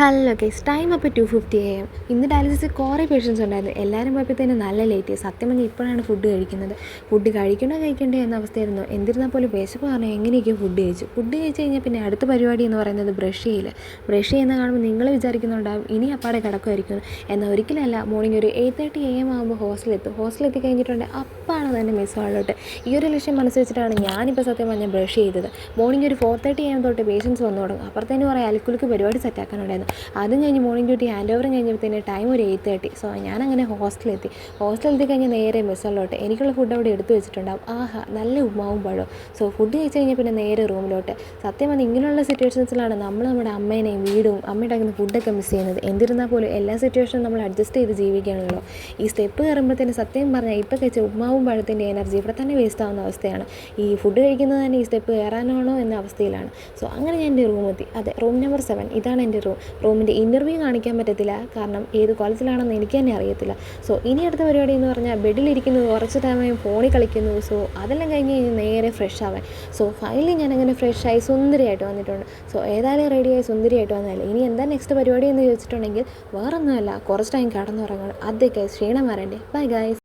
Hello guys, time അപ്പോൾ 2:50 AM. ഇന്ന് ഡയാലിസിസിൽ കുറേ പേഷ്യൻസ് ഉണ്ടായിരുന്നു. എല്ലാവരും പോയപ്പോഴത്തേനും നല്ല ലേറ്റ്. സത്യം പറഞ്ഞാൽ ഇപ്പോഴാണ് ഫുഡ് കഴിക്കുന്നത്. ഫുഡ് കഴിക്കണ്ടേ എന്ന അവസ്ഥയായിരുന്നു. എന്നിരുന്നാൽ പോലും വിശപ്പ് പറഞ്ഞാൽ എങ്ങനെയൊക്കെയോ ഫുഡ് കഴിച്ച് കഴിഞ്ഞാൽ പിന്നെ അടുത്ത പരിപാടി എന്ന് പറയുന്നത് ബ്രഷ് ചെയ്യുന്ന കാണുമ്പോൾ നിങ്ങൾ വിചാരിക്കുന്നുണ്ടാവും ഇനി അപ്പാടെ കിടക്കുമായിരിക്കും. എന്നാൽ ഒരിക്കലല്ല. മോർണിംഗ് ഒരു 8:30 AM ആകുമ്പോൾ ഹോസ്റ്റലെത്തി കഴിഞ്ഞിട്ടുണ്ടെങ്കിൽ അപ്പാണ് തന്നെ മിസ് ഹാളിലോട്ട്. ഈ ഒരു ലക്ഷ്യം മനസ്സിൽ വെച്ചിട്ടാണ് ഞാനിപ്പോൾ സത്യം പറഞ്ഞാൽ ബ്രഷ് ചെയ്തത്. മോർണിംഗ് ഒരു 4:30 AM തൊട്ട് പേഷ്യൻസ് വന്നു തുടങ്ങും. അപ്പുറത്തേന് പറയാം അൽക്കുലുക്ക് പരിപാടി സെറ്റാക്കാനുണ്ടായിരുന്നു. അതും കഴിഞ്ഞ് മോർണിംഗ് ഡ്യൂട്ടി ഹാൻഡ് ഓവറും കഴിഞ്ഞപ്പോഴത്തേന് ടൈം ഒരു 8:30. സോ ഞാനങ്ങനെ ഹോസ്റ്റലെത്തി കഴിഞ്ഞാൽ നേരെ മെസ്സോളിലോട്ട്. എനിക്കുള്ള ഫുഡ് അവിടെ എടുത്തു വെച്ചിട്ടുണ്ടാവും. നല്ല ഉപ്മാവും പഴവും. സോ ഫുഡ് കഴിച്ച് കഴിഞ്ഞാൽ പിന്നെ നേരെ റൂമിലോട്ട്. സത്യം പറഞ്ഞാൽ ഇങ്ങനെയുള്ള സിറ്റുവേഷൻസിലാണ് നമ്മുടെ അമ്മേനെയും വീടും അമ്മ ഉണ്ടാക്കുന്ന ഫുഡൊക്കെ മിസ് ചെയ്യുന്നത്. എന്നിരുന്നാൽ പോലും എല്ലാ സിറ്റുവേഷനും നമ്മൾ അഡ്ജസ്റ്റ് ചെയ്ത് ജീവിക്കുകയാണല്ലോ. ഈ സ്റ്റെപ്പ് കയറുമ്പോഴത്തേന് സത്യം പറഞ്ഞാൽ ഇപ്പോൾ കഴിച്ച ഉപ്മാവും പഴത്തിൻ്റെ എനർജി ഇവിടെ തന്നെ വേസ്റ്റ് ആവുന്ന അവസ്ഥയാണ്. ഈ ഫുഡ് കഴിക്കുന്നത് തന്നെ ഈ സ്റ്റെപ്പ് കയറാനാണോ എന്ന അവസ്ഥയിലാണ്. സോ അങ്ങനെ ഞാൻ എൻ്റെ റൂമെത്തി. അതെ, റൂം നമ്പർ 7. ഇതാണ് എൻ്റെ റൂമിൻ്റെ ഇൻ്റർവ്യൂ കാണിക്കാൻ പറ്റത്തില്ല, കാരണം ഏത് കോളേജിലാണെന്ന് എനിക്ക് തന്നെ അറിയത്തില്ല. സോ ഇനി അടുത്ത പരിപാടി എന്ന് പറഞ്ഞാൽ ബെഡിലിരിക്കുന്നു, കുറച്ച് സമയം ഫോണിൽ കളിക്കുന്നു. സോ അതെല്ലാം കഴിഞ്ഞ് നേരെ ഫ്രഷ് ആവാൻ. സോ ഫൈനലി ഞാനങ്ങനെ ഫ്രഷായി സുന്ദരിയായിട്ട് വന്നിട്ടുണ്ട്. സോ ഏതായാലും റെഡിയായി സുന്ദരിയായിട്ട് വന്നതല്ലേ. ഇനി എന്താ നെക്സ്റ്റ് പരിപാടി എന്ന് ചോദിച്ചിട്ടുണ്ടെങ്കിൽ വേറൊന്നുമല്ല, കുറച്ച് ടൈം കിടന്നുറങ്ങണം. അതൊക്കെ ക്ഷീണം വരണ്ടേ. Bye guys.